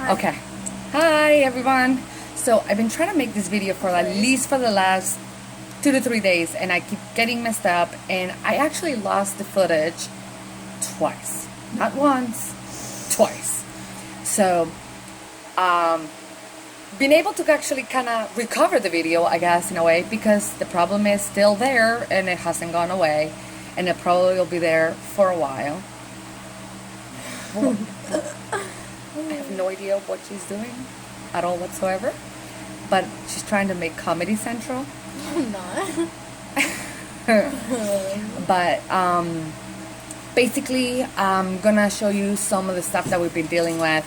Okay. Hi everyone. So I've been trying to make this video for at least for the last 2 to 3 days, and I keep getting messed up, and I actually lost the footage twice. Not once, twice. So been able to actually kind of recover the video, I guess, in a way, because the problem is still there and it hasn't gone away, and it probably will be there for a while. I have no idea what she's doing at all whatsoever, but she's trying to make Comedy Central. I'm not. But basically, I'm gonna show you some of the stuff that we've been dealing with,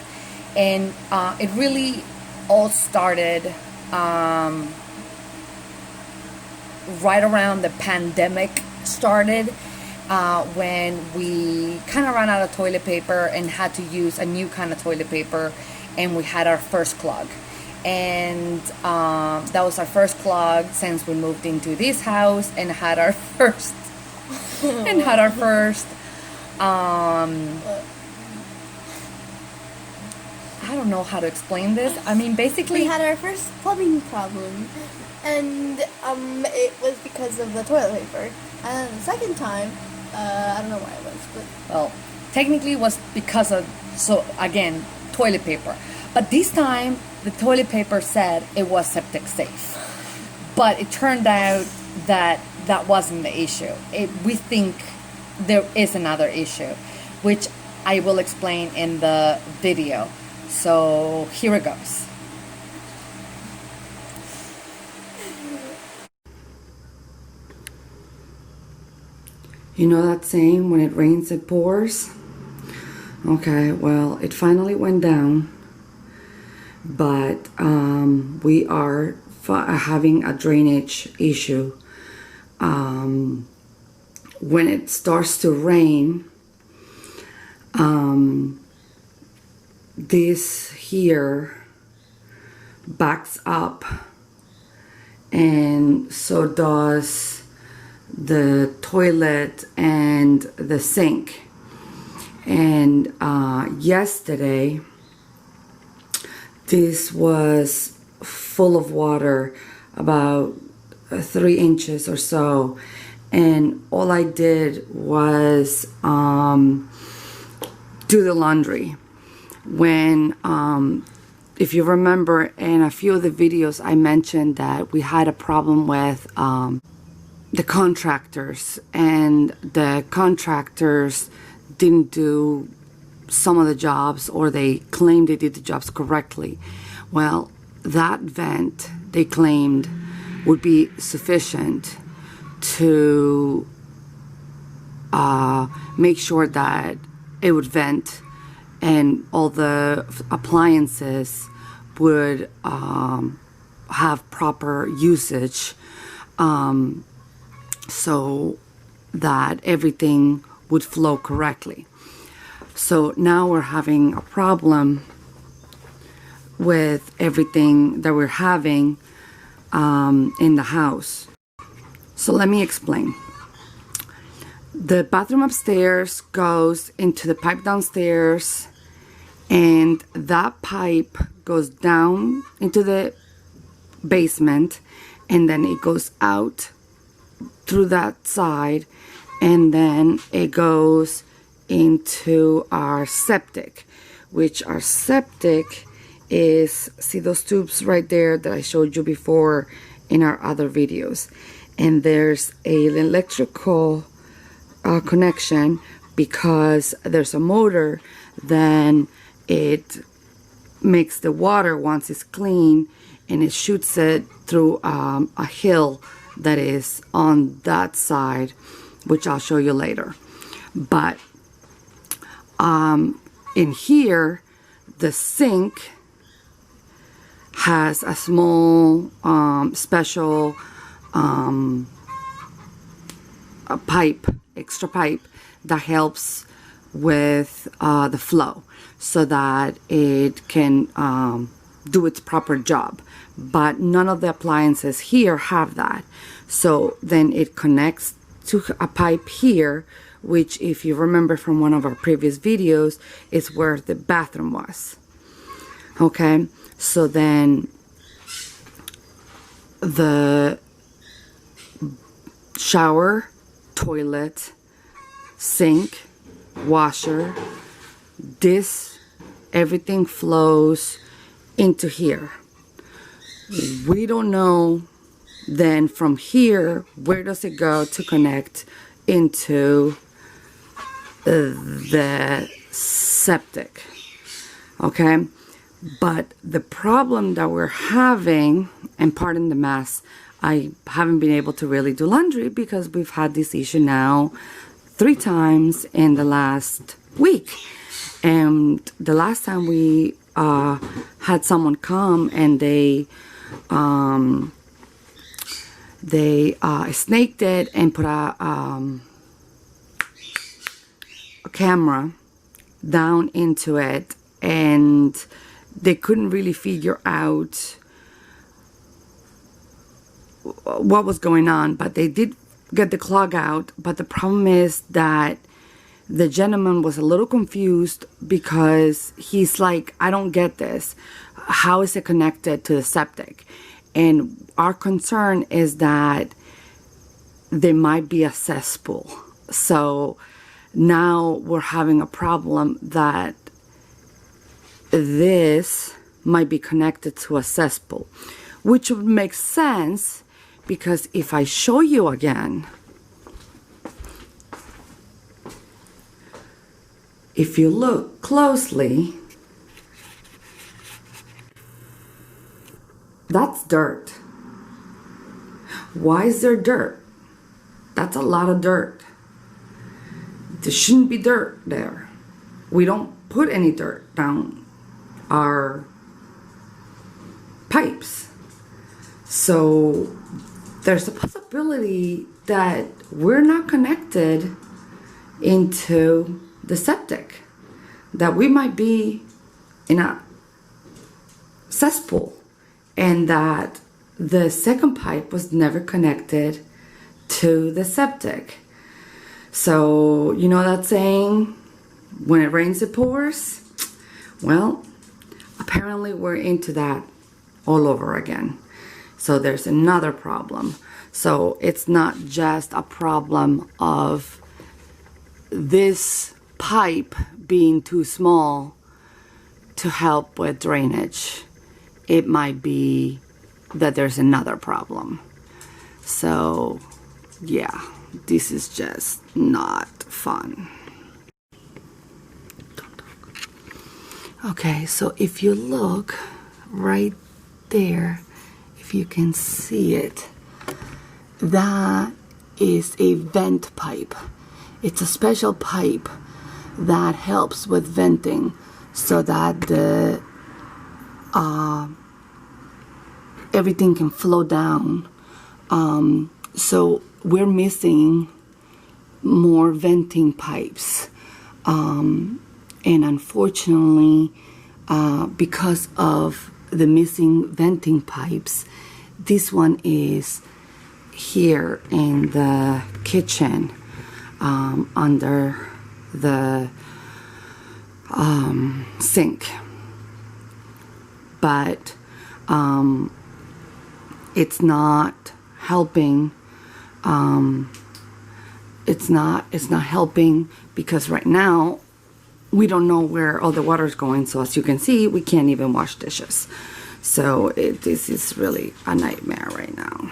and it really all started right around the pandemic started, when we kind of ran out of toilet paper and had to use a new kind of toilet paper, and we had our first clog. And that was our first clog since we moved into this house, and had our first I don't know how to explain this. I mean, basically We had our first plumbing problem, and it was because of the toilet paper. And then the second time, I don't know why it was, but well, technically it was because of, so again, toilet paper. But this time, the toilet paper said it was septic safe. But it turned out that that wasn't the issue. We think there is another issue, which I will explain in the video. So here it goes. You know that saying, when it rains, it pours? Okay, well, it finally went down, but we are having a drainage issue. When it starts to rain, this here backs up, and so does the toilet and the sink. And yesterday this was full of water, about 3 inches or so, and all I did was do the laundry. When if you remember, in a few of the videos I mentioned that we had a problem with the contractors, and the contractors didn't do some of the jobs, or they claimed they did the jobs correctly. Well, that vent they claimed would be sufficient to make sure that it would vent and all the appliances would have proper usage, so that everything would flow correctly. So now we're having a problem with everything that we're having in the house. So let me explain. The bathroom upstairs goes into the pipe downstairs, and that pipe goes down into the basement, and then it goes out through that side, and then it goes into our septic, which our septic is, see those tubes right there that I showed you before in our other videos, and there's an electrical connection, because there's a motor, then it makes the water, once it's clean, and it shoots it through a hill that is on that side, which I'll show you later. But in here, the sink has a small special a pipe, extra pipe, that helps with the flow, so that it can do its proper job. But none of the appliances here have that. So then it connects to a pipe here, which, if you remember from one of our previous videos, is where the bathroom was. Okay, so then the shower, toilet, sink, washer, this, everything flows into here. We don't know then from here, where does it go to connect into the septic. Okay, but the problem that we're having, and pardon the mess, I haven't been able to really do laundry because we've had this issue now 3 times in the last week. And the last time we had someone come and they snaked it and put a camera down into it, and they couldn't really figure out what was going on, but they did get the clog out. But the problem is that the gentleman was a little confused because he's like, I don't get this. How is it connected to the septic? And our concern is that there might be a cesspool. So now we're having a problem that this might be connected to a cesspool, which would make sense because if I show you again, if you look closely, that's dirt. Why is there dirt? That's a lot of dirt. There shouldn't be dirt there. We don't put any dirt down our pipes. So there's a possibility that we're not connected into the septic, that we might be in a cesspool, and that the second pipe was never connected to the septic. So, you know that saying, when it rains it pours? Well, apparently we're into that all over again. So there's another problem. So it's not just a problem of this pipe being too small to help with drainage. It might be that there's another problem. So yeah, this is just not fun. Okay, so if you look right there, if you can see it, that is a vent pipe. It's a special pipe that helps with venting so that the everything can flow down. So we're missing more venting pipes, and unfortunately, because of the missing venting pipes, this one is here in the kitchen, under the sink. But it's not helping. It's not helping because right now we don't know where all the water is going. So as you can see, we can't even wash dishes. So this is really a nightmare right now.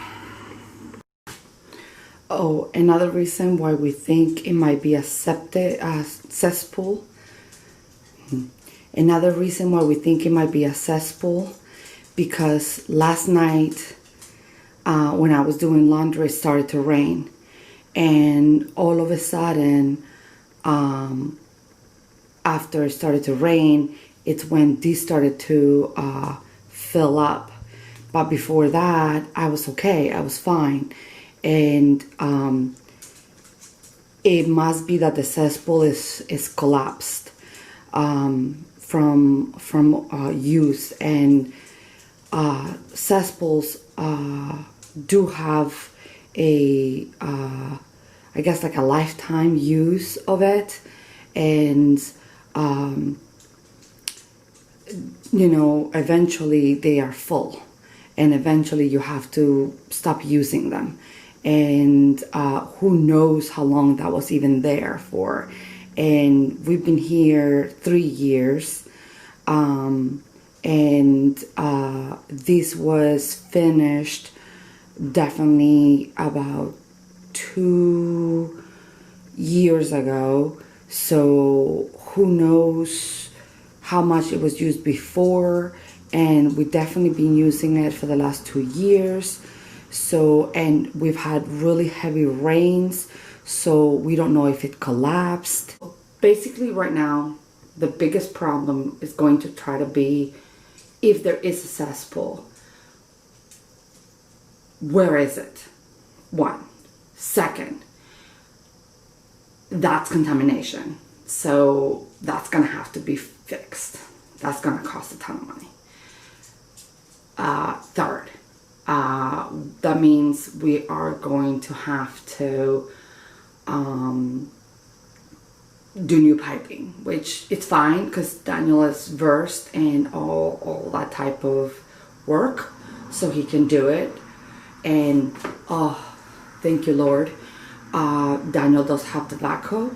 Oh, another reason why we think it might be a cesspool. Another reason why we think it might be a cesspool, because last night when I was doing laundry, it started to rain. And all of a sudden, after it started to rain, it's when this started to fill up. But before that, I was okay. I was fine. And it must be that the cesspool is collapsed from use. And cesspools do have a I guess like a lifetime use of it, and you know, eventually they are full, and eventually you have to stop using them. And who knows how long that was even there for. And we've been here 3 years. And this was finished definitely about 2 years ago. So who knows how much it was used before. And we've definitely been using it for the last 2 years. So, and we've had really heavy rains, so we don't know if it collapsed. Basically right now, the biggest problem is going to try to be if there is a cesspool. Where is it? One. Second, that's contamination. So that's gonna have to be fixed. That's gonna cost a ton of money. Third, that means we are going to have to do new piping, which it's fine because Daniel is versed in all that type of work, so he can do it. And oh, thank you, Lord. Daniel does have the backhoe,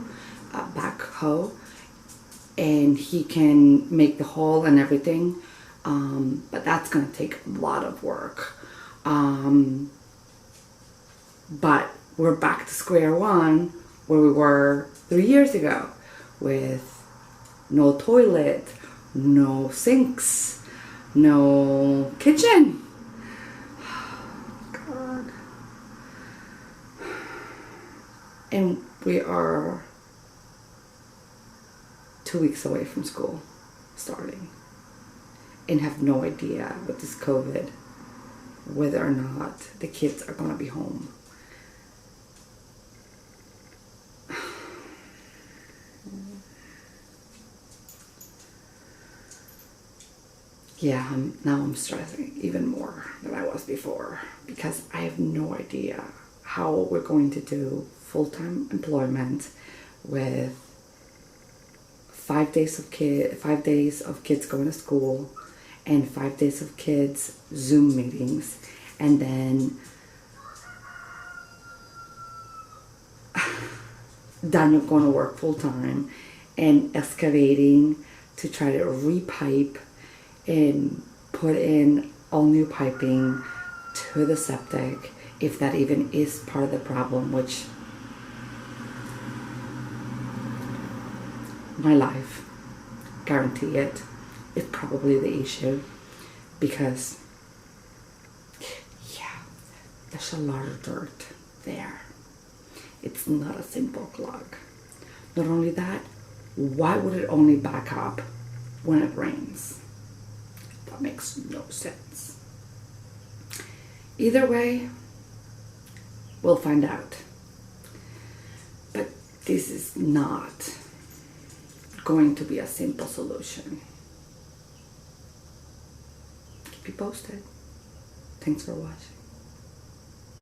and he can make the hole and everything. But that's gonna take a lot of work. But we're back to square one where we were 3 years ago, with no toilet, no sinks, no kitchen. God. And we are 2 weeks away from school starting, and have no idea with this COVID whether or not the kids are going to be home. Yeah, now I'm stressing even more than I was before, because I have no idea how we're going to do full-time employment with 5 days of kids going to school, and 5 days of kids Zoom meetings, and then Daniel going to work full-time and excavating to try to repipe and put in all new piping to the septic, if that even is part of the problem, which my life, guarantee it, is probably the issue, because yeah, there's a lot of dirt there. It's not a simple clog. Not only that, why would it only back up when it rains? That makes no sense. Either way, we'll find out. But this is not going to be a simple solution. Keep you posted. Thanks for watching.